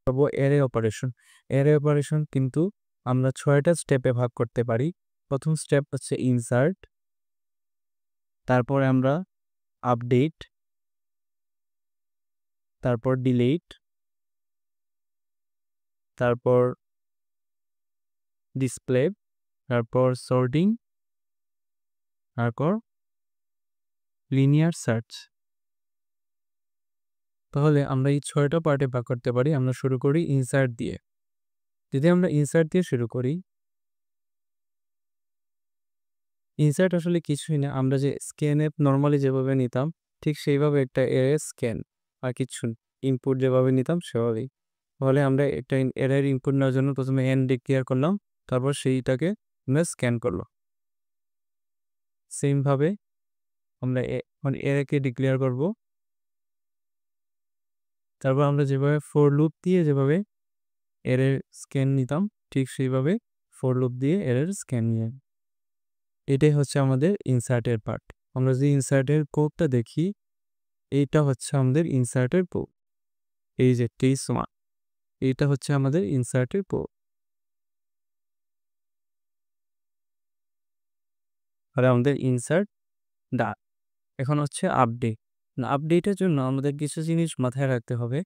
করব array operation. Array operation কিন্তু আমরা ৬টা স্টেপে ভাগ করতে পারি। প্রথম স্টেপ হচ্ছে ইনসার্ট, তারপরে আমরা আপডেট, তারপর ডিলিট, তারপর ডিসপ্লে, তারপর সর্টিং, তারপর লিনিয়ার সার্চ। তাহলে আমরা এই ৬টা পার্টে ভাগ করতে পারি। আমরা শুরু করি ইনসার্ট দিয়ে। যদি আমরা ইনসার্ট দিয়ে শুরু করি, ইনসার্ট আসলে কিছুই না, আমরা যে স্ক্যানে নর্মালি যেভাবে নিতাম ঠিক সেইভাবে একটা অ্যারে স্ক্যান, আর কিছু ইনপুট যেভাবে নিতাম সেভাবেই। তাহলে আমরা একটা অ্যারের ইনপুট নেওয়ার জন্য প্রথমে এন ডিক্লেয়ার করলাম, তারপর সেইটাকে আমরা স্ক্যান করলো। সেমভাবে আমরা মানে অ্যারেকে ডিক্লেয়ার করব, তারপর আমরা যেভাবে ফর লুপ দিয়ে যেভাবে অ্যারের স্ক্যান নিতাম ঠিক সেইভাবে ফর লুপ দিয়ে অ্যারের স্ক্যান নিয়ে। এটাই হচ্ছে আমাদের ইনসার্টের পার্ট। আমরা যে ইনসার্টের কোডটা দেখি, এইটা হচ্ছে আমাদের ইনসার্টের কোড। এই যে T1, এইটা হচ্ছে আমাদের ইনসার্টের কোড। আর আমাদের ইনসার্ট ডান। এখন হচ্ছে আপডেট। আপডেটের জন্য আমাদের কিছু জিনিস মাথায় রাখতে হবে।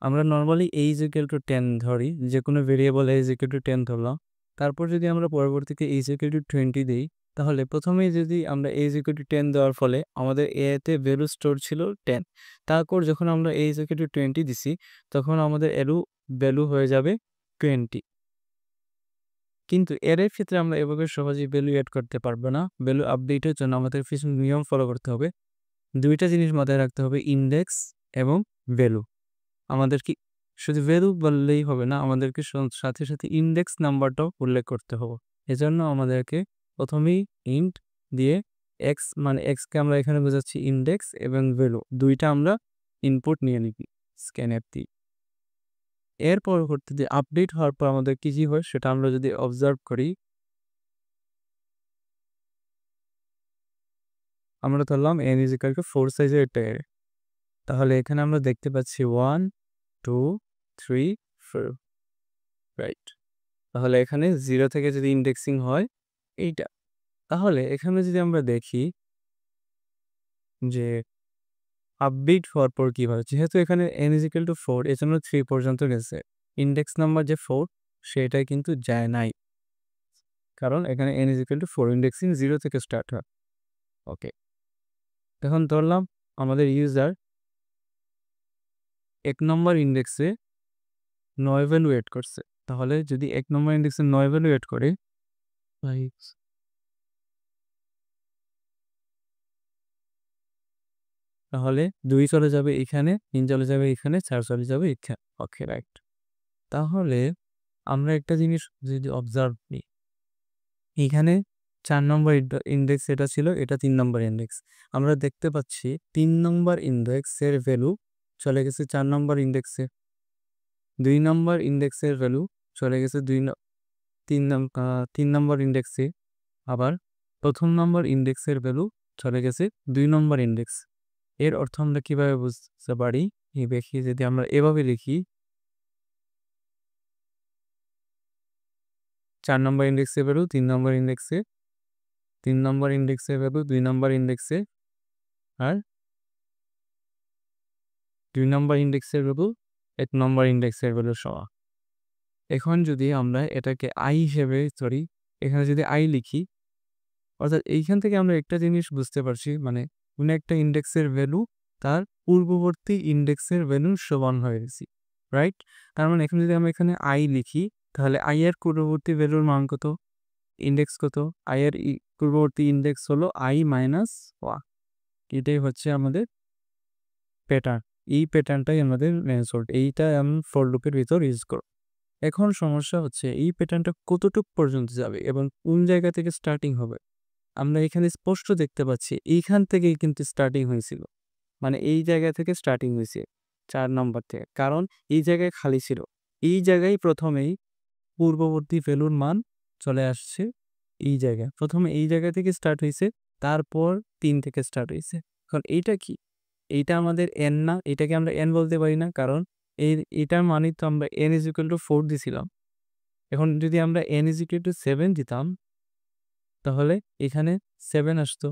আমরা নর্মালি a=10 ধরি, যে কোনো ভেরিয়েবল a=10 ধরলাম। তারপর যদি আমরা পরবর্তীতে a=20 দিই, তাহলে প্রথমেই যদি আমরা a=10 দেওয়ার ফলে আমাদের এতে ভ্যালু স্টোর ছিল 10। তারপর যখন আমরা a=20 দিছি, তখন আমাদের ভ্যালু হয়ে যাবে 20। কিন্তু এর ক্ষেত্রে আমরা এভাবে সহজেই ভ্যালু অ্যাড করতে পারবো না। ভ্যালু আপডেটের জন্য আমাদের কিছু নিয়ম ফলো করতে হবে। দুইটা জিনিস মাথায় রাখতে হবে, ইনডেক্স এবং ভ্যালু। আমাদের কি শুধু ভ্যালু বললেই হবে না, আমাদেরকে সাথে সাথে ইনডেক্স নাম্বারটাও উল্লেখ করতে হবে। এজন্য আমাদেরকে প্রথমেই ইন্ট দিয়ে এক্স, মানে এক্সকে আমরা এখানে বোঝাচ্ছি ইনডেক্স, এবং ভ্যালু দুইটা আমরা ইনপুট নিয়ে নিবি স্ক্যান অ্যাপ দিয়ে। এর পরবর্তীতে আপডেট হওয়ার পর আমাদের কি হয় সেটা আমরা যদি অবজার্ভ করি, আমরা ধরলাম n=4 সাইজের একটা অ্যারে। তাহলে এখানে আমরা দেখতে পাচ্ছি 1 2 3 4, রাইট। তাহলে এখানে 0 থেকে যদি ইন্ডেক্সিং হয় এইটা, তাহলে এখানে যদি আমরা দেখি যে আপডেট হওয়ার পর কি হয়, যেহেতু এখানে n=4 এজন্য 3 পর্যন্ত গেছে, ইন্ডেক্স নাম্বার যে 4 সেটাই কিন্তু যায় নাই, কারণ এখানে n=4, ইন্ডেক্সিং 0 থেকে স্টার্ট হয়। ওকে, এখন ধরলাম আমাদের ইউজার 1 নম্বর ইন্ডেক্সে 9 ভ্যালু এড করছে। তাহলে যদি 1 নম্বর ইন্ডেক্সে 9 ভ্যালু এড করে, তাহলে 2 চলে যাবে এখানে, 3 চলে যাবে এখানে, 4 চলে যাবে এখানে। ওকে, রাইট। তাহলে আমরা একটা জিনিস যদি অবজার্ভ করি, এখানে 4 নম্বর ইন্ডেক্স এটা ছিল, এটা 3 নম্বর ইন্ডেক্স। আমরা দেখতে পাচ্ছি 3 নম্বর ইন্ডেক্সের ভ্যালু চলে গেছে 4 নম্বর ইন্ডেক্সে, 2 নম্বর ইন্ডেক্সের ভ্যালু চলে গেছে 3 নম্বর ইন্ডেক্সে, আবার প্রথম নম্বর ইন্ডেক্সের ভ্যালু চলে গেছে 2 নম্বর ইন্ডেক্স। এর অর্থ আমরা কিভাবে বুঝতে পারি, দেখি যদি আমরা এভাবে লিখি, 4 নম্বর ইন্ডেক্সে ভ্যালু 3 নম্বর ইন্ডেক্সে, 3 নম্বর ইন্ডেক্সে ভ্যালু 2 নম্বর ইন্ডেক্সে, আর 2 নম্বর ইন্ডেক্সের ভ্যালু 1 নম্বর ইন্ডেক্সের ভ্যালু সমান। এখন যদি আমরা এটাকে এখানে যদি আই লিখি, অর্থাৎ এইখান থেকে আমরা একটা জিনিস বুঝতে পারছি, মানে কোনো একটা ইন্ডেক্সের ভ্যালু তার পূর্ববর্তী ইন্ডেক্সের ভ্যালুর সমান হয়ে গেছি, রাইট। তার মানে এখন যদি আমরা এখানে আই লিখি, তাহলে আই এর পূর্ববর্তী ভ্যালুর মান কত, ইন্ডেক্স কত, আই এর পূর্ববর্তী ইন্ডেক্স হলো i-1। এটাই হচ্ছে আমাদের প্যাটার্ন। এই প্যাটার্নটাই আমাদের মেথড, এইটা আমি ফর লুপের ভিতর ইউজ করব। এখন সমস্যা হচ্ছে এই প্যাটার্নটা কতটুক পর্যন্ত যাবে এবং কোন জায়গা থেকে স্টার্টিং হবে। আমরা এখানে স্পষ্ট দেখতে পাচ্ছি এইখান থেকেই কিন্তু স্টার্টিং হয়েছিল, মানে এই জায়গা থেকে স্টার্টিং হয়েছে 4 নম্বর থেকে, কারণ এই জায়গায় খালি ছিল। এই জায়গায় প্রথমেই পূর্ববর্তী ভ্যালুর মান চলে আসছে, এই জায়গায় প্রথমে এই জায়গা থেকে স্টার্ট হয়েছে, তারপর 3 থেকে স্টার্ট হয়েছে। এখন এইটা কি, এইটা আমাদের এন না, এটাকে আমরা এন বলতে পারি না, কারণ এটার মানে তো আমরা n is equal to 4 দিছিলাম। এখন যদি আমরা n is equal to 7 দিতাম তাহলে এখানে 7 আসতো।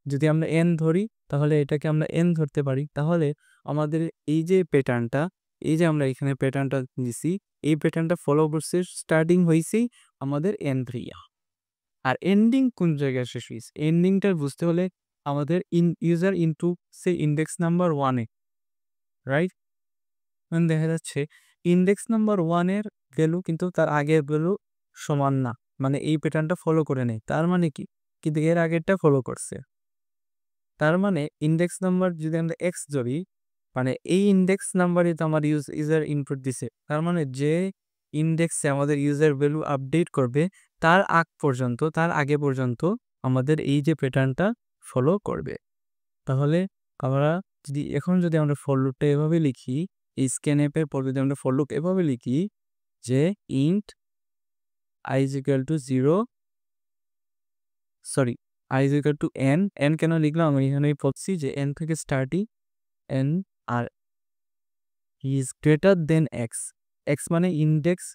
যদি আমরা n ধরি তাহলে এটাকে আমরা n ধরতে পারি। তাহলে আমাদের এই যে প্যাটার্নটা, এই যে আমরা এখানে প্যাটার্নটা দিছি, এই প্যাটার্নটা ফলো করছে স্টার্টিং হইছেই আমাদের n দিয়া। আর এন্ডিং কোন জায়গায় শেষ হইছে? এন্ডিংটা বুঝতে হলে আমাদের ইউজার ইনটু ইন্ডেক্স নাম্বার 1 এ, রাইট? এখন দেখা যাচ্ছে ইন্ডেক্স নাম্বার 1 এর ভ্যালু কিন্তু তার আগের ভ্যালু সমান না। মানে এই প্যাটার্নটা ফলো করে নেই। তার মানে কি? কিন্তু এর আগেরটা ফলো করছে। তার মানে ইন্ডেক্স নাম্বার যদি আমরা x ধরি, মানে এই ইন্ডেক্স নাম্বারই তো আমার ইউজার ইনপুট দিছে। তার মানে যে ইন্ডেক্সে আমাদের ইউজার ভ্যালু আপডেট করবে তার আগে পর্যন্ত আমাদের এই যে প্যাটার্নটা ফলো করবে। তাহলে আমরা যদি আমরা ফর লুপটা এভাবে লিখি, এই scanf এর পর যদি আমরা ফর লুপ এভাবে লিখি যে int i is equal to 0, sorry i is equal to n কেন লিখলাম আমি এখানে বলছি যে n থেকে স্টার্টিং n আর is greater than x মানে ইন্ডেক্স,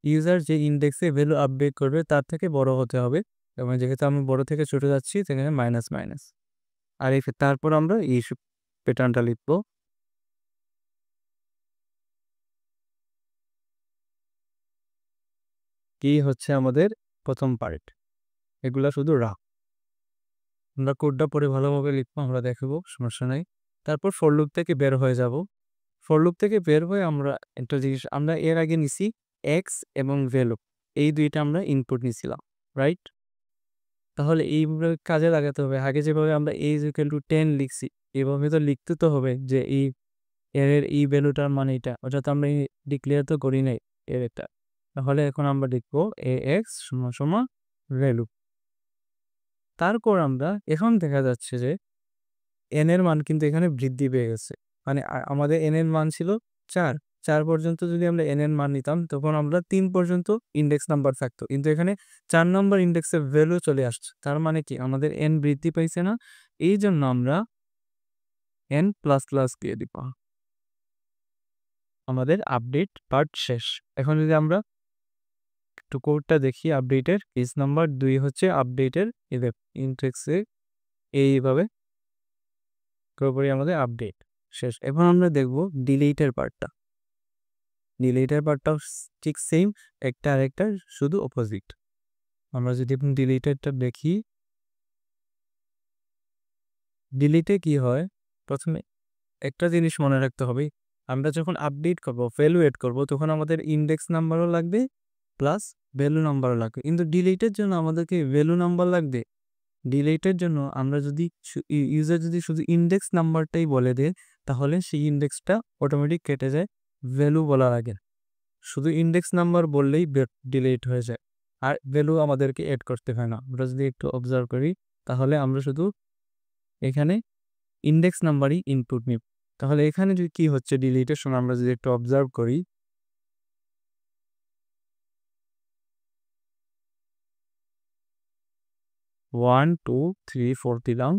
ইউজার যে ইন্ডেক্সে ভ্যালু আপডেট করবে তার থেকে বড় হতে হবে। এবং যেহেতু আমি বড় থেকে ছোট যাচ্ছি সেখানে মাইনাস মাইনাস। আর তারপর আমরা এই প্যাটার্নটা লিখবো। কি হচ্ছে আমাদের প্রথম পার্ট, এগুলা শুধু রাফ। আমরা কোডটা পরে ভালোভাবে লিখবো, আমরা দেখাবো, সমস্যা নাই। তারপর ফর লুপ থেকে বের হয়ে যাব। ফর লুপ থেকে বের হয়ে আমরা একটা জিনিস আমরা এর আগে নিছি এক্স এবং ভ্যালু, এই দুইটা আমরা ইনপুট নিছিলাম, রাইট? তাহলে এইভাবে কাজে লাগাতে হবে। আগে যেভাবে আমরা a is equal to 10 লিখছি, এভাবে তো লিখতে তো হবে যে এই ভ্যালুটার মানে এটা, ওটা তো আমরা ডিক্লেয়ার তো করি নাই এর এটা। তাহলে এখন আমরা লিখবো ax সমান সমান ভ্যালু। তারপর আমরা এখন দেখা যাচ্ছে যে n এর মান কিন্তু এখানে বৃদ্ধি পেয়ে গেছে। মানে আমাদের n এর মান ছিল 4 পর্যন্ত যদি আমরা n এর মান নিতাম তখন আমরা 3 পর্যন্ত ইন্ডেক্স নাম্বার থাকতো, কিন্তু এখানে 4 নম্বর ইন্ডেক্সের ভ্যালু চলে আসছে। তার মানে কি আমাদের n বৃদ্ধি পাইছে না, এই জন্য আমরা n প্লাস প্লাস দিয়ে দিব। আমাদের আপডেট পার্ট শেষ। এখন যদি আমরা একটু কোডটা দেখি আপডেটের, পেজ নাম্বার 2 হচ্ছে আপডেটের ইন্ডেক্সে এইভাবে পুরোপুরি আমাদের আপডেট শেষ। এখন আমরা দেখব ডিলিটের পার্টটা। ডিলিটের পার্টটাও ঠিক সেম, একটা আরেকটার শুধু অপোজিট। আমরা যদি এখন ডিলিটেরটা দেখি, ডিলিটে কি হয়, প্রথমে একটা জিনিস মনে রাখতে হবে, আমরা যখন আপডেট করব ভ্যালু এড করব তখন আমাদের ইন্ডেক্স নাম্বারও লাগবে প্লাস ভ্যালু নাম্বারও লাগবে। কিন্তু ডিলিটের জন্য আমাদেরকে ভ্যালু নাম্বার লাগবে। ডিলিটের জন্য আমরা যদি ইউজার যদি শুধু ইন্ডেক্স নাম্বারটাই বলে দেয় তাহলে সেই ইন্ডেক্সটা অটোমেটিক কেটে যায় ভ্যালু বলার আগে। শুধু ইন্ডেক্স নাম্বার বললেই ডিলিট হয়ে যায়, আর ভ্যালু আমাদেরকে এড করতে হয় না। আমরা যদি একটু অবজার্ভ করি তাহলে আমরা শুধু এখানে ইন্ডেক্স নাম্বারই ইনপুট নিব। তাহলে এখানে যদি কি হচ্ছে ডিলিটের সময় আমরা যদি একটু অবজার্ভ করি, 1 2 3 4 দিলাম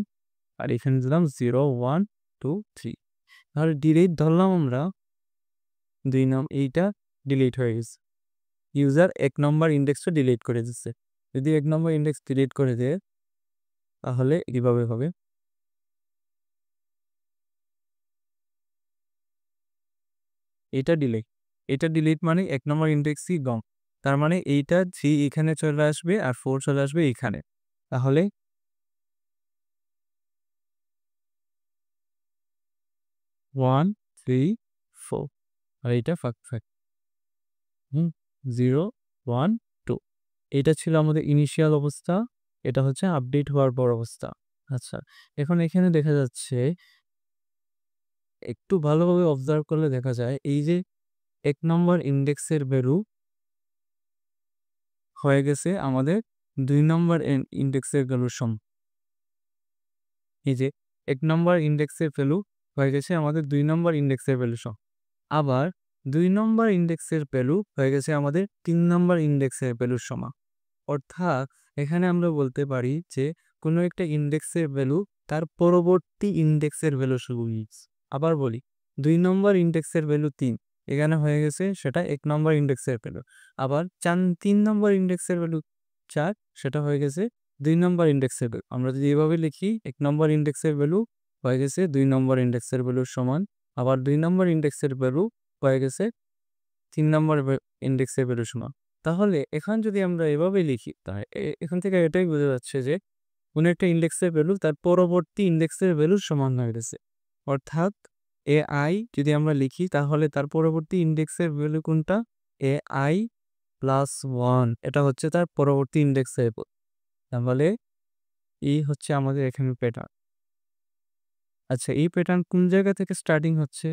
আর এখানে দিলাম 0 1 2 3, তাহলে ডিলিট ধরলাম আমরা এইটা ডিলিট হয়ে গেছে। ইউজার 1 নম্বর ইন্ডেক্সটা ডিলিট করে দিচ্ছে। যদি 1 নম্বর ইন্ডেক্স ডিলিট করে দেয় তাহলে এইভাবে হবে। এটা ডিলিট মানে 1 নম্বর ইন্ডেক্সই গং। তার মানে এইটা 3 এখানে চলে আসবে আর 4 চলে আসবে এখানে। তাহলে 1 3 4 আর এইটা ফাঁক 0 1 2। এটা ছিল আমাদের ইনিশিয়াল অবস্থা, এটা হচ্ছে আপডেট হওয়ার পর অবস্থা। আচ্ছা, এখন এখানে দেখা যাচ্ছে একটু ভালোভাবে অবজার্ভ করলে দেখা যায় এই যে 1 নম্বর ইন্ডেক্সের ভ্যালু হয়ে গেছে আমাদের 2 নম্বর ইন্ডেক্সের ভ্যালুর সম। এই যে 1 নম্বর ইন্ডেক্সের ভ্যালু হয়ে গেছে আমাদের 2 নম্বর ইন্ডেক্সের ভ্যালু সম। আবার 2 নম্বর ইন্ডেক্সের ভ্যালু হয়ে গেছে আমাদের 3 নম্বর ইন্ডেক্সের ভ্যালুর সমান। অর্থাৎ এখানে আমরা বলতে পারি যে কোনো একটা ইন্ডেক্সের ভ্যালু তার পরবর্তী ইন্ডেক্সের ভ্যালু সমান। আবার বলি, 2 নম্বর ইন্ডেক্সের ভ্যালু 3, এখানে হয়ে গেছে সেটা 1 নম্বর ইন্ডেক্সের ভ্যালু। আবার 3 নম্বর ইন্ডেক্সের ভ্যালু 4, সেটা হয়ে গেছে 2 নম্বর ইন্ডেক্সের ভ্যালু। আমরা যদি এভাবে লিখি 1 নম্বর ইন্ডেক্সের ভ্যালু হয়ে গেছে 2 নম্বর ইন্ডেক্সের ভ্যালুর সমান, আবার 2 নম্বর ইন্ডেক্সের ভ্যালু হয়ে গেছে 3 নম্বর ইন্ডেক্সের ভ্যালুর সমান। তাহলে এখান যদি আমরা এভাবে লিখি, তাহলে এখান থেকে এটাই বোঝা যাচ্ছে যে কোনো একটা ইন্ডেক্সের ভ্যালু তার পরবর্তী ইন্ডেক্সের ভ্যালুর সমান হয়ে গেছে। অর্থাৎ ai যদি আমরা লিখি তাহলে তার পরবর্তী ইন্ডেক্সের ভ্যালু কোনটা? ai প্লাস 1, এটা হচ্ছে তার পরবর্তী ইন্ডেক্সের ভ্যালু। তাহলে এই হচ্ছে আমাদের এখানে প্যাটার্ন। আচ্ছা, এই প্যাটার্ন কোন জায়গা থেকে স্টার্টিং হচ্ছে?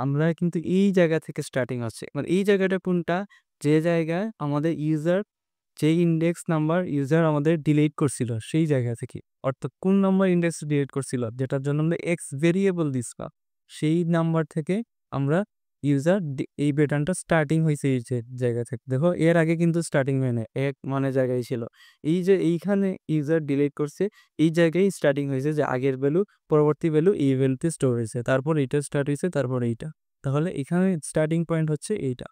আমরা কিন্তু এই জায়গা থেকে স্টার্টিং হচ্ছে। মানে এই জায়গাটা কোনটা? যে জায়গায় আমাদের ইউজার যে ইন্ডেক্স নাম্বার ইউজার আমাদের ডিলিট করছিল সেই জায়গা থেকে। অর্থাৎ কোন নাম্বার ইন্ডেক্স ডিলিট করছিল যেটার জন্য আমরা এক্স ভেরিয়েবল দিছিলাম, সেই নাম্বার থেকে আমরা ইউজার এই প্যাটার্নটা স্টার্টিং হয়েছে এই যে জায়গা থেকে। দেখো এর আগে কিন্তু স্টার্টিং হয় না, এক মানে জায়গায় ছিল। এই যে এইখানে ইউজার ডিলিট করছে এই জায়গায় স্টার্টিং হয়েছে, যে আগের ভ্যালু পরবর্তী ভ্যালু এই ভ্যালুতে স্টোর হয়েছে, তারপর এইটা স্টার্ট হয়েছে, তারপর এইটা। তাহলে এখানে স্টার্টিং পয়েন্ট হচ্ছে এইটা।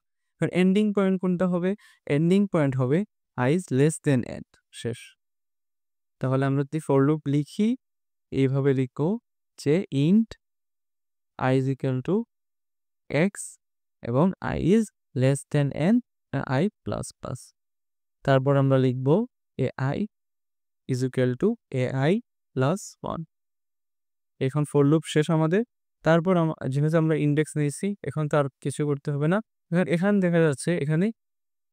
এন্ডিং পয়েন্ট কোনটা হবে? এন্ডিং পয়েন্ট হবে i is less than n, শেষ। তাহলে আমরা যদি ফর লুপ লিখি এইভাবে লিখো যে int i is equal to x এবং i is less than n, i plus plus। তারপর আমরা লিখব ai is equal to ai plus 1। এখন ফর লুপ শেষ আমাদের। তারপর যেহেতু আমরা ইন্ডেক্স নিয়েছি এখন তার কিছু করতে হবে না। এখানে দেখা যাচ্ছে এখানে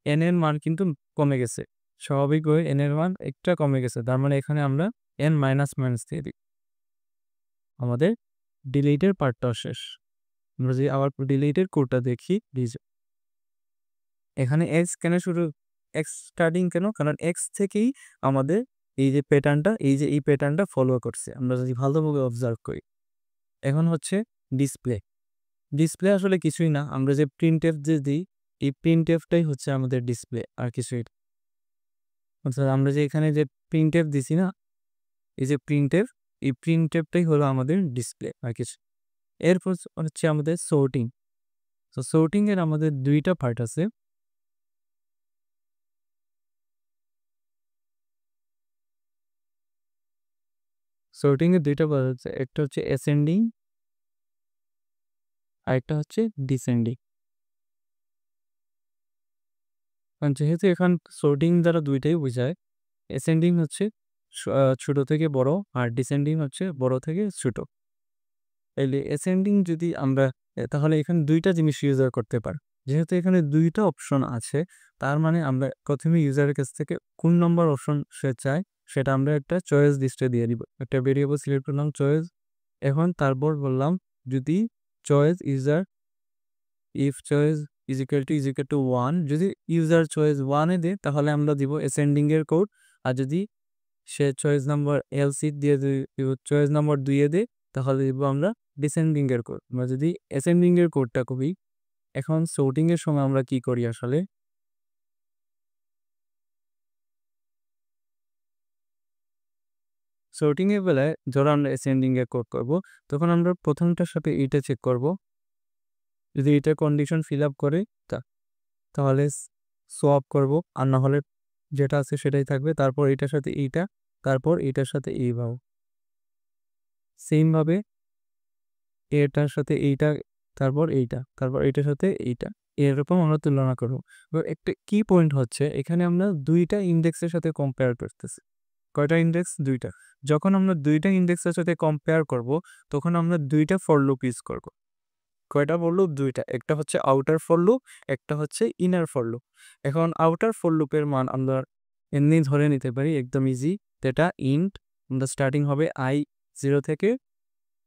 n এর মান কিন্তু কমে গেছে, স্বাভাবিকভাবে n এর মান একটা কমে গেছে। তার মানে এখানে আমরা n মাইনাস মাইনাস দিয়ে দিই, আমাদের ডিলিটের পার্টটাও শেষ। আমরা যদি আবার ডিলিটের কোডটা দেখি, এখানে এক্স কেন শুরু, এক্স স্টার্টিং কেন? কারণ এক্স থেকেই আমাদের এই যে প্যাটার্নটা এই প্যাটার্নটা ফলো করছে, আমরা যদি ভালোভাবে অবজার্ভ করি। এখন হচ্ছে ডিসপ্লে। ডিসপ্লে আসলে কিছুই না, আমরা যে প্রিন্টএফ যে দিই এই প্রিন্টএফটাই হচ্ছে আমাদের ডিসপ্লে, আর কিছুই। অর্থাৎ আমরা যে এখানে যে প্রিন্টএফ দিছি না, এই যে প্রিন্টএফ, এই প্রিন্টএফটাই হলো আমাদের ডিসপ্লে, আর কিছু। এরপর হচ্ছে আমাদের সর্টিং। তো সর্টিং এর আমাদের দুইটা পার্ট আছে। সর্টিং এর দুইটা পার্ট আছে, একটা হচ্ছে অ্যাসেন্ডিং আর একটা হচ্ছে ডিসেন্ডিং। কারণ যেহেতু এখান সর্টিং দ্বারা দুইটাই বোঝায়, অ্যাসেন্ডিং হচ্ছে ছোট থেকে বড়, আর ডিসেন্ডিং হচ্ছে বড় থেকে ছোট। তাহলে অ্যাসেন্ডিং যদি আমরা তাহলে এখানে দুইটা জিনিস ইউজার করতে পারি। যেহেতু এখানে দুইটা অপশন আছে, তার মানে আমরা প্রথমে ইউজারের কাছ থেকে কোন নম্বর অপশন সে চায় সেটা আমরা একটা চয়েস লিস্টে দিয়ে দিব। একটা ভেরিয়েবল সিলেক্ট করলাম চয়েস। এখন তারপর বললাম যদি choice user if choice is equal to 1, যদি ইউজার চয়েস 1-এ দেয় তাহলে আমরা দিব অ্যাসেন্ডিং এর কোড। আর যদি সে চয়েস নাম্বার এলসি দিয়ে চয়েস নাম্বার 2-এ দেয় তাহলে দিব আমরা ডিসেন্ডিং এর কোড। আমরা যদি অ্যাসেন্ডিং এর কোডটা করি, এখন সর্টিং এর সময় আমরা কি করি আসলে, সর্টিং এর বেলায় ধরো আমরা অ্যাসেন্ডিং এর কোড করব, তখন আমরা প্রথমটার সাথে এইটা চেক করব। যদি এটা কন্ডিশন ফিল আপ করে তাহলে সোয়াপ করব, আর না হলে যেটা আছে সেটাই থাকবে। তারপর এটার সাথে এইটা, তারপর এটার সাথে এইভাবে সেমভাবে এটার সাথে এইটা, তারপর এইটা, তারপর এটার সাথে এইটা, এরকম আমরা তুলনা করবো। এবার একটা কি পয়েন্ট হচ্ছে এখানে আমরা দুইটা ইন্ডেক্সের সাথে কম্পেয়ার করতেছি। কয়টা ইন্ডেক্স? দুইটা। যখন আমরা দুইটা ইন্ডেক্সের সাথে কম্পেয়ার করব তখন আমরা দুইটা ফর লুপ ইউজ করব। কয়টা ফর লুপ? দুইটা। একটা হচ্ছে আউটার ফর লুপ, একটা হচ্ছে ইনার ফর লুপ। এখন আউটার ফর লুপের মান আমরা এমনি ধরে নিতে পারি, একদম ইজি। যেটা ইন্ট আমরা স্টার্টিং হবে i 0 থেকে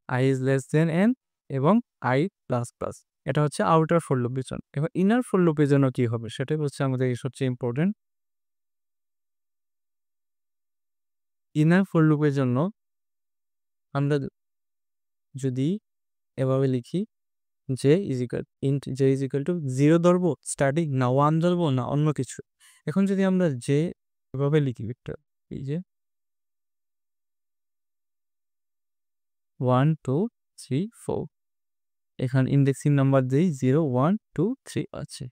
i is less than n এবং i প্লাস প্লাস। এটা হচ্ছে আউটার ফর লুপের জন্য। এবার ইনার ফর লুপের জন্য কি হবে সেটাই হচ্ছে আমাদের সবচেয়ে ইম্পর্টেন্ট। ইনার ফর লুপের জন্য আমরা যদি এভাবে লিখি যে ইন্ট যে ইজ ইকুয়াল টু 0 ধরবো স্টার্টিং, না 1 ধরবো, না অন্য কিছু। এখন যদি আমরা যে এভাবে লিখি একটা, এই যে 1 2 3 4, এখানে ইন্ডেক্সিং নাম্বার দিই 0 1 2 3 আছে।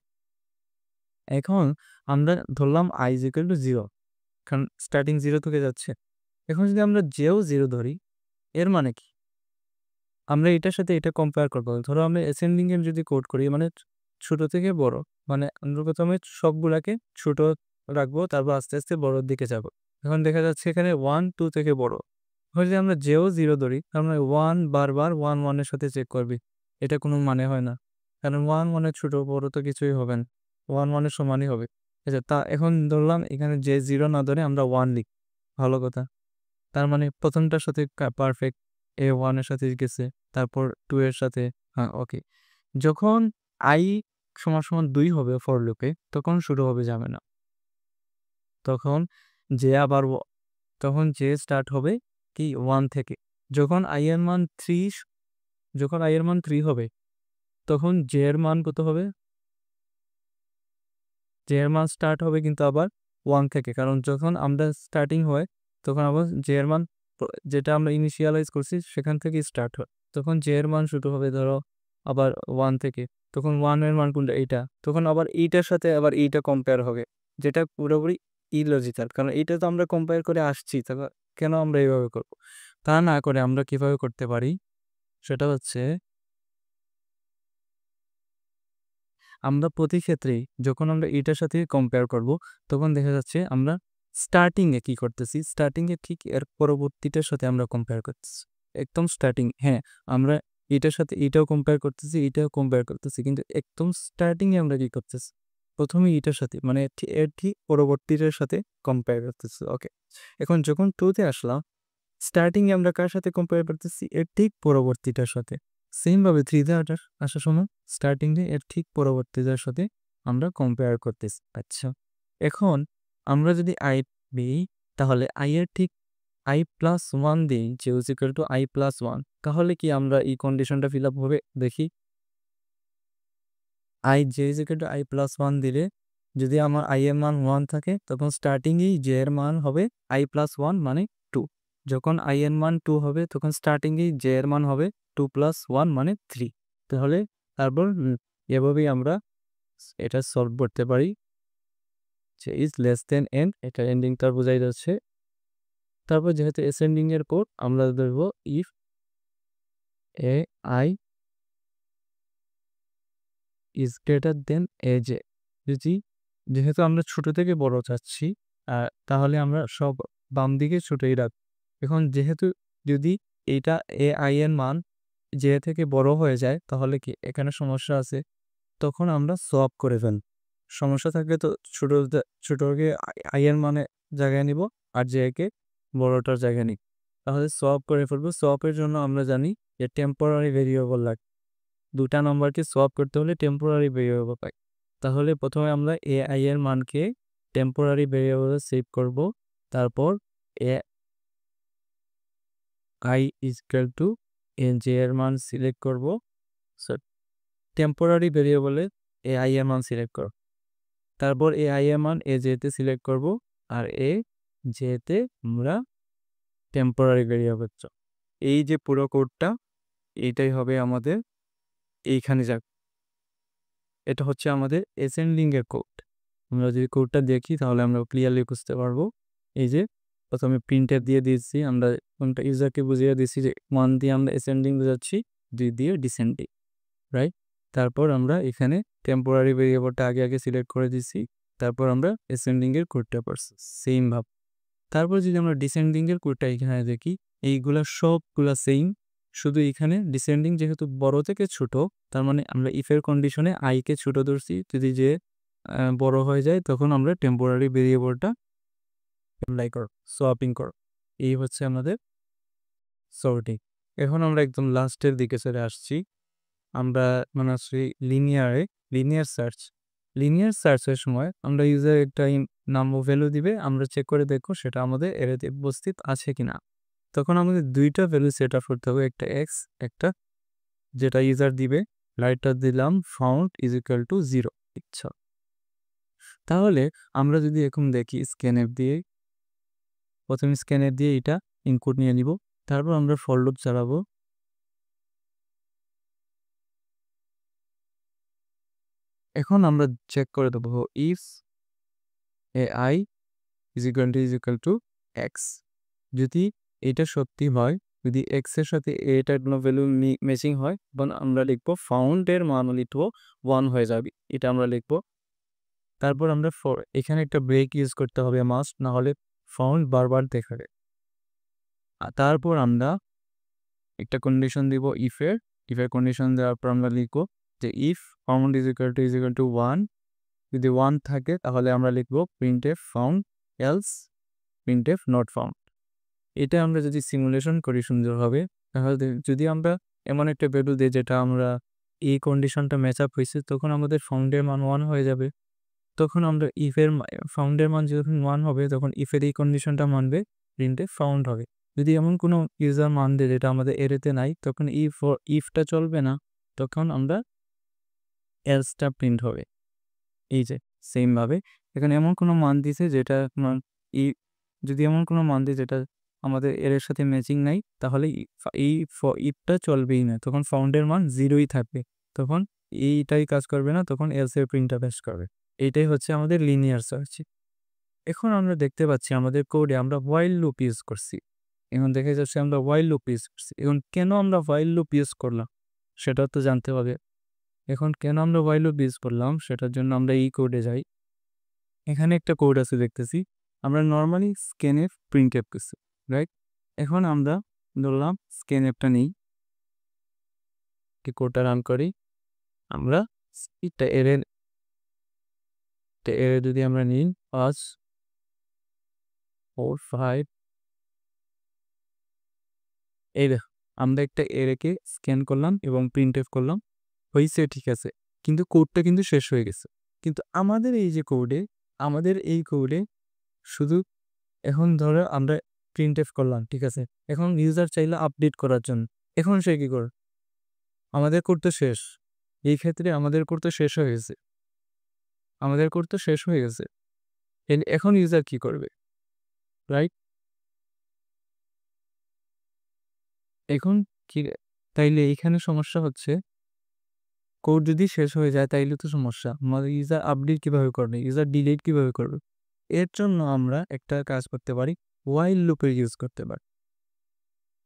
এখন আমরা ধরলাম i is equal to 0, কারণ স্টার্টিং 0 থেকে যাচ্ছে। এখন যদি আমরা যেও 0 ধরি, এর মানে কি? আমরা এটার সাথে এটা কম্পেয়ার করবো। ধরো আমরা অ্যাসেন্ডিং এর যদি কোড করি, মানে ছোট থেকে বড়, মানে আমরা প্রথমে সবগুলাকে ছোট রাখবো, তারপর আস্তে আস্তে বড়র দিকে যাবো। এখন দেখা যাচ্ছে এখানে 1 2 থেকে বড়। এখন যদি আমরা যেও 0 ধরি, তার মানে 1 বারবার 1 1 এর সাথে চেক করবি। এটা কোনো মানে হয় না। কারণ 1 1 এর ছোট বড় তো কিছুই হবে না। 1 1 এর সমানই হবে। আচ্ছা, তা এখন ধরলাম এখানে যে 0 না ধরে আমরা 1 লিখি। ভালো কথা। তার মানে প্রথমটার সাথে পারফেক্ট, এ 1 এর সাথে গেছে, তারপর 2 এর সাথে, হ্যাঁ ওকে। যখন i = 2 হবে ফর লুপে, তখন শুরু হবে ঝামেলা। তখন যে আবার তখন যে স্টার্ট হবে কি 1 থেকে। যখন i এর মান 3 হবে, তখন j এর মান কত হবে? j এর মান স্টার্ট হবে কিন্তু আবার 1 থেকে, কারণ যখন আমরা স্টার্টিং হয় তখন আবার j এর মান যেটা আমরা ইনিশিয়ালাইজ করছি সেখান থেকে স্টার্ট হয়। তখন j এর মান শুরু হবে ধরো আবার 1 থেকে। তখন 1 এর মান কোনটা? এইটা। তখন আবার এইটার সাথে আবার এইটা কম্পেয়ার হবে, যেটা পুরোপুরি ইলজিক্যাল, কারণ এইটা তো আমরা কম্পেয়ার করে আসছি। তারপর কেন আমরা এইভাবে করব? তা না করে আমরা কিভাবে করতে পারি? সেটা হচ্ছে আমরা প্রতি ক্ষেত্রেই যখন আমরা এটার সাথে কম্পেয়ার করব, তখন দেখা যাচ্ছে আমরা স্টার্টিংয়ে কি করতেছি, স্টার্টিংয়ে ঠিক এর পরবর্তীটার সাথে আমরা কম্পেয়ার করতেছি। একদম স্টার্টিং, হ্যাঁ, আমরা এটার সাথে এটাও কম্পেয়ার করতেছি, এটাও কম্পেয়ার করতেছি, কিন্তু একদম স্টার্টিংয়ে আমরা কি করতেছি? প্রথমে এটার সাথে, মানে এর ঠিক পরবর্তীটার সাথে কম্পেয়ার করতেছি। ওকে, এখন যখন 2 তে আসলাম, স্টার্টিংয়ে আমরা কার সাথে কম্পেয়ার করতেছি? এর ঠিক পরবর্তীটার সাথে। সেম ভাবে 3 তে আসার সময় স্টার্টিং এ এর ঠিক পরবর্তীটার সাথে আমরা কম্পেয়ার করতেছি। আচ্ছা, এখন আমরা যদি i দিই, তাহলে i এর ঠিক i+1 দিই, যে ইজ ইকুয়াল টু i+1, তাহলে কি আমরা এই কন্ডিশনটা ফিল আপ হবে? দেখি। j is equal to i+1 দিলে যদি আমার i এর মান 1 থাকে, তখন স্টার্টিংয়েই j এর মান হবে i+1 মানে 2। যখন i এর মান 2 হবে, তখন স্টার্টিংয়েই j এর মান হবে 2 + 1 মানে 3। তাহলে তারপর এভাবেই আমরা এটা সলভ করতে পারি, যে ইজ লেস দেন n, এটা এন্ডিংটা বোঝাই যাচ্ছে। তারপর যেহেতু অ্যাসেন্ডিং এর কোড, আমরা ধরবো if ai is greater than aj। যদি যেহেতু আমরা ছোট থেকে বড় চাচ্ছি, তাহলে আমরা সব বাম দিকে ছোটই রাখব। এখন যেহেতু যদি এইটা ai এর মান j থেকে বড় হয়ে যায়, তাহলে কি এখানে সমস্যা আছে? তখন আমরা সোয়াপ করে ফেলব। সমস্যা থাকলে তো ছোটকে i এর মানে জায়গায় নিব, আর j কে বড়টার জায়গায় নিব। তাহলে সোয়াপ করে ফেলবো। সোয়াপের জন্য আমরা জানি যে টেম্পোরারি ভেরিয়েবল লাগে। দুটা নম্বরকে সোয়াপ করতে হলে টেম্পোরারি ভেরিয়েবল পাই। তাহলে প্রথমে আমরা ai এর মানকে টেম্পোরারি ভেরিয়েবলে সেভ করব। তারপর i is equal to j এর মান সিলেক্ট করব। টেম্পোরারি ভেরিয়েবলে ai এর মান সিলেক্ট করব। তারপর ai এর মান aj তে সিলেক্ট করব, আর aj তে আমরা টেম্পোরারি ভেরিয়েবল। এই যে পুরো কোডটা, এইটাই হবে আমাদের এইখানে যাক। এটা হচ্ছে আমাদের অ্যাসেন্ডিং এর কোড। আমরা যদি কোডটা দেখি, তাহলে আমরা ক্লিয়ারলি বুঝতে পারবো। এই যে প্রথমে প্রিন্টএফ দিয়ে দিয়েছি, আমরা কোনটা ইউজারকে বুঝিয়ে দিয়েছি যে 1 দিয়ে আমরা অ্যাসেন্ডিং বোঝাচ্ছি, 2 দিয়ে ডিসেন্ডিং, রাইট? তারপর আমরা এখানে টেম্পোরারি ভেরিয়েবলটা আগে সিলেক্ট করে দিছি। তারপর আমরা অ্যাসেন্ডিং এর কোডটা পারছি সেম ভাবে। তারপর যদি আমরা ডিসেন্ডিং এর কোডটা এখানে দেখি, এইগুলা সবগুলা সেম, শুধু এখানে ডিসেন্ডিং যেহেতু বড় থেকে ছোট, তার মানে আমরা ইফের কন্ডিশনে i কে ছোট ধরছি। যদি যে বড় হয়ে যায়, তখন আমরা টেম্পোরারি ভেরিয়েবলটা অ্যাপ্লাই করব, সোয়াপিং করব। এই হচ্ছে আমাদের সর্টিং। এখন আমরা একদম লাস্টের দিকে চলে আসছি। আমরা মানে আসছি লিনিয়ার সার্চ। লিনিয়ার সার্চের সময় আমরা ইউজার একটা নাম ও ভ্যালু দিবে, আমরা চেক করে দেখো সেটা আমাদের এরেতে উপস্থিত আছে কিনা। তখন আমাদের দুইটা ভ্যালু সেট আপ করতে হবে, একটা এক্স, একটা যেটা ইউজার দিবে। রাইটটা দিলাম ফাউন্ড ইজ ইকুয়াল টু 0। ইচ্ছা, তাহলে আমরা যদি এখন দেখি স্ক্যানএফ দিয়ে, প্রথমে স্ক্যানএফ দিয়ে এটা ইনপুট নিয়ে নিব। তারপর আমরা ফর লুপ চালাবো। এখন আমরা চেক করে দেবো if AI is equal to x. যদি এটা সত্যি হয়, যদি এক্স এর সাথে এটার কোনো ভ্যালু ম্যাচিং হয়, তখন আমরা লিখবো ফাউন্ডের মান লিখবো 1 হয়ে যাবে, এটা আমরা লিখবো। তারপর আমরা এখানে একটা ব্রেক ইউজ করতে হবে মাস্ট, না হলে ফাউন্ড বারবার দেখাবে। তারপর আমরা একটা কন্ডিশন দিব ইফের কন্ডিশন দেওয়ার পর আমরা লিখবো যে if found is equal to 1, যদি 1 থাকে তাহলে আমরা লিখবো printf found, else printf not found. এটা আমরা যদি সিমুলেশন করি সুন্দরভাবে, তাহলে যদি আমরা এমন একটা ভ্যালু দিই যেটা আমরা এই কন্ডিশনটা ম্যাচ আপ হয়েছে, তখন আমাদের ফাউন্ডের মান 1 হয়ে যাবে। তখন আমরা ইফের ফাউন্ডের মান যখন 1 হবে, তখন ইফের এই কন্ডিশনটা মানবে, প্রিন্টে ফাউন্ড হবে। যদি এমন কোনো ইউজার মান দেয় যেটা আমাদের এরেতে নাই, তখন ইফটা চলবে না, তখন আমরা এলসটা প্রিন্ট হবে। এই যে সেমভাবে এখানে এমন কোনো মান দিছে যেটা যদি এমন কোনো মান দিই যেটা আমাদের এর সাথে ম্যাচিং নাই, তাহলে ইফটা চলবেই না, তখন ফাউন্ডের মান 0ই থাকবে, তখন এইটাই কাজ করবে না, তখন এলস এর প্রিন্টটা বেশ করবে। এইটাই হচ্ছে আমাদের লিনিয়ার সার্চ। এখন আমরা দেখতে পাচ্ছি আমাদের কোডে আমরা হোয়াইল লুপ ইউজ করছি। এখন দেখা যাচ্ছে আমরা হোয়াইল লুপ ইউজ করছি। এখন কেন আমরা হোয়াইল লুপ ইউজ করলাম সেটা তো জানতে হবে। এখন কেন আমরা হোয়াইল লুপ ইউজ করলাম সেটার জন্য আমরা এই কোডে যাই। এখানে একটা কোড আছে দেখতেছি, আমরা নর্মালি স্ক্যানএফ প্রিন্টএফ করছি, রাইট? এখন আমরা ধরলাম স্ক্যানএফটা নেই, কোডটা রান করি। আমরা এটা এরে যদি আমরা নিই 5 4 5, এই দেখ আমরা একটা এরেকে স্ক্যান করলাম এবং প্রিন্টএফ করলাম, হয়েছে ঠিক আছে, কিন্তু কোডটা কিন্তু শেষ হয়ে গেছে। কিন্তু আমাদের এই কোডে শুধু এখন ধরো আমরা প্রিন্টএফ করলাম, ঠিক আছে, এখন ইউজার চাইলে আপডেট করার জন্য, এখন সে কি করে? আমাদের কোড তো শেষ, এই ক্ষেত্রে আমাদের কোড তো শেষ হয়ে গেছে, এখন ইউজার কি করবে, রাইট? এখন কি, তাইলে এইখানে সমস্যা হচ্ছে কোড যদি শেষ হয়ে যায় তাইলে তো সমস্যা, আমাদের ইউজার আপডেট কিভাবে করবে, ইউজার ডিলিট কিভাবে করবে? এর জন্য আমরা একটা কাজ করতে পারি, হোয়াইল লুপের ইউজ করতে পারি।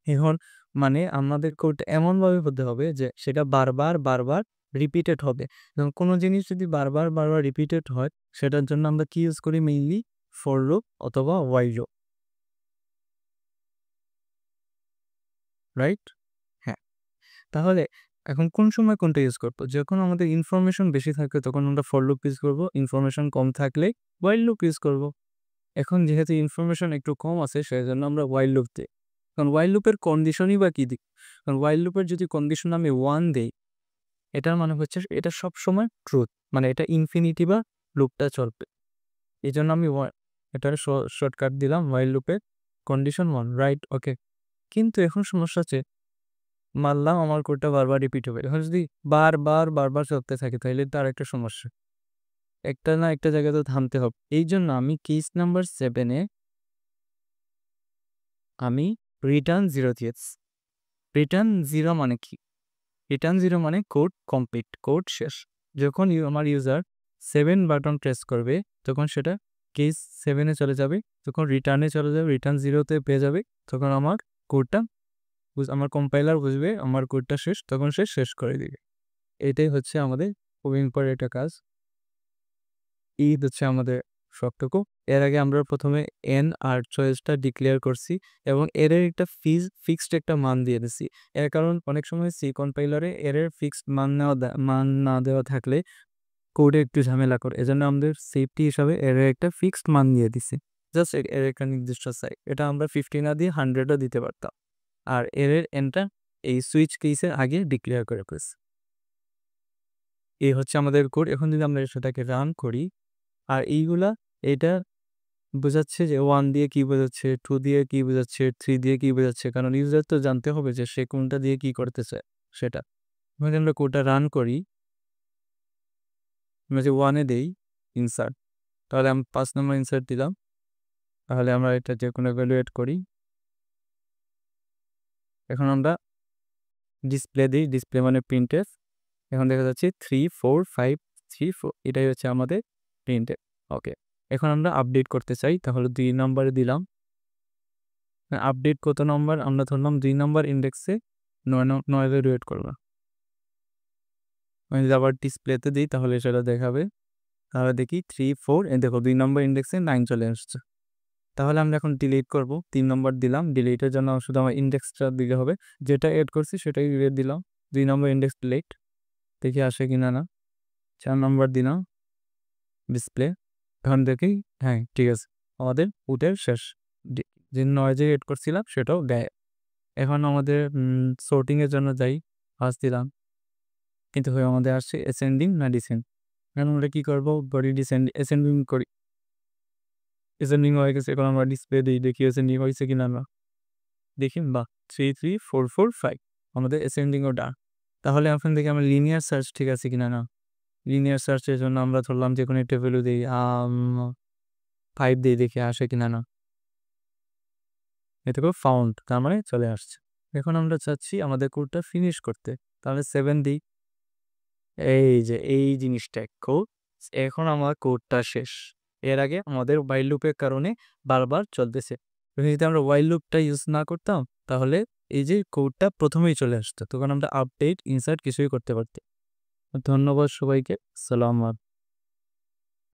এখন মানে আমাদের কোড এমনভাবে হতে হবে যে সেটা বারবার রিপিটেড হবে। এবং কোনো জিনিস যদি বারবার রিপিটেড হয়, সেটার জন্য আমরা কি ইউজ করি? মেইনলি ফর লুপ অথবা হোয়াইল লুপ, রাইট? হ্যাঁ, তাহলে এখন কোন সময় কোনটা ইউজ করবো? যখন আমাদের ইনফরমেশন বেশি থাকবে তখন আমরা ফর লুপ ইউজ করবো, ইনফরমেশন কম থাকলে হোয়াইল লুপ ইউজ করবো। এখন যেহেতু ইনফরমেশন একটু কম আছে, সেজন্য আমরা হোয়াইল লুপ দিই। কারণ হোয়াইল লুপের কন্ডিশনই বা কী দিই? কারণ হোয়াইল লুপের যদি কন্ডিশন আমি 1 দেই, এটার মানে হচ্ছে এটা সবসময় ট্রুথ, মানে এটা ইনফিনিটি বা লুপটা চলবে। এই জন্য আমি এটার শর্টকাট দিলাম হোয়াইল লুপের কন্ডিশন 1, রাইট? ওকে। কিন্তু এখন সমস্যা হচ্ছে, মানলাম আমার কোডটা বারবার রিপিট হবে, এখন যদি বারবার চলতে থাকে তাহলে তার একটা সমস্যা, একটা না একটা জায়গায় তো থামতে হবে। এই জন্য আমি কেস নাম্বার 7-এ আমি রিটার্ন 0 দিয়েছি। রিটার্ন 0 মানে কি? রিটার্ন 0 মানে কোড কমপ্লিট, কোড শেষ। যখন আমার ইউজার 7 বাটন প্রেস করবে, তখন সেটা কেস 7-এ চলে যাবে, তখন রিটার্নে চলে যাবে, রিটার্ন 0-তে পেয়ে যাবে, তখন আমার কোডটা আমার কম্পাইলার বুঝবে আমার কোডটা শেষ, তখন সে শেষ করে দিবে। এটাই হচ্ছে আমাদের খুব ইম্পর্টেন্ট একটা কাজ। এই হচ্ছে আমাদের সবটুকু। এর আগে আমরা প্রথমে এন আর চয়েসটা ডিক্লেয়ার করছি এবং এর একটা ফিক্সড একটা মান দিয়ে দিছি। এর কারণ অনেক সময় সি কম্পাইলারে এর ফিক্সড মান না দেওয়া থাকলে কোডে একটু ঝামেলা করে। এজন্য আমাদের সেফটি হিসাবে এর একটা ফিক্সড মান দিয়ে দিছি। জাস্ট এর একটা নির্দিষ্ট সাইজ। এটা আমরা 50 না দিয়ে 100ও দিতে পারতাম। আর এর এনটা এই সুইচ কেসের আগে ডিক্লেয়ার করে ফেলছি। এই হচ্ছে আমাদের কোড। এখন যদি আমরা সেটাকে রান করি, আর এইগুলা এটা বোঝাচ্ছে যে 1 দিয়ে কি বোঝাচ্ছে, 2 দিয়ে কি বোঝাচ্ছে, 3 দিয়ে কি বোঝাচ্ছে, কারণ ইউজার তো জানতে হবে যে সে কোনটা দিয়ে কি করতে চায় সেটা। যদি আমরা কোডটা রান করি, আমরা যে 1-এ দেই ইনসার্ট, তাহলে আমি 5 নম্বর ইনসার্ট দিলাম, তাহলে আমরা এটা যে কোনো ভ্যালুয়েট করি। এখন আমরা ডিসপ্লে দিই, ডিসপ্লে মানে প্রিন্টএফ। এখন দেখা যাচ্ছে 3 4 5 3 4 এটাই হচ্ছে আমাদের প্রিন্ট। ওকে, এখন আমরা আপডেট করতে চাই, তাহলে 2 নম্বরে দিলাম। আপডেট কত নম্বর? আমরা ধরলাম 2 নম্বর ইন্ডেক্সে 9 এর ওয়েট করবো। আমি যদি আবার ডিসপ্লেতে দিই তাহলে সেটা দেখাবে। তাহলে দেখি 3 4 দেখো 2 নম্বর ইন্ডেক্সে 9 চলে আসছে। তাহলে আমরা এখন ডিলিট করব। 3 নম্বর দিলাম, ডিলিটের জন্য শুধু আমার ইন্ডেক্সটা দিলে হবে, যেটা এড করছি সেটাই দিলাম। 2 নম্বর ইন্ডেক্স ডিলিট, দেখি আসে কিনা না। 4 নম্বর দিলাম ডিসপ্লে, এখন দেখি হ্যাঁ ঠিক আছে, আমাদের উটের শেষ। যে নয়েজে এড করছিলাম সেটাও দেয়। এখন আমাদের sorting-এর জন্য যাই, ফার্স্ট দিলাম, কিন্তু আমাদের আসছে অ্যাসেন্ডিং না ডিসেন্ডিং। এখন আমরা কী করবো? বডি অ্যাসেন্ডিং করি, অ্যাসেন্ডিং হয়ে গেছে। এখন আমরা ডিসপ্লে দিই, দেখি অ্যাসেন্ডিং হয়েছে কিনা না। দেখি বাহ, 3 3 4 4 5 আমাদের অ্যাসেন্ডিংও ডান। তাহলে এখন দেখি আমরা লিনিয়ার সার্চ ঠিক আছে কিনা না। লিনিয়ার সার্চের জন্য আমরা ধরলাম যে কোনো একটা ভ্যালু দিই, 5 দিই, দেখি আসে কিনা না। এটুকু ফাউন্ড, তার মানে চলে আসছে। এখন আমরা চাচ্ছি আমাদের কোডটা ফিনিশ করতে, তাহলে 7 দিই। এই যে এই জিনিসটা কোড, এখন আমার কোডটা শেষ। এর আগে আমাদের ওয়াইল লুপের কারণে বারবার চলতেছে। যদি আমরা ওয়াইল লুপটা ইউজ না করতাম তাহলে এই যে কোডটা প্রথমেই চলে আসতো, তখন আমরা আপডেট ইনসার্ট কিছুই করতে পারতাম। ধন্যবাদ সবাইকে। সালাম।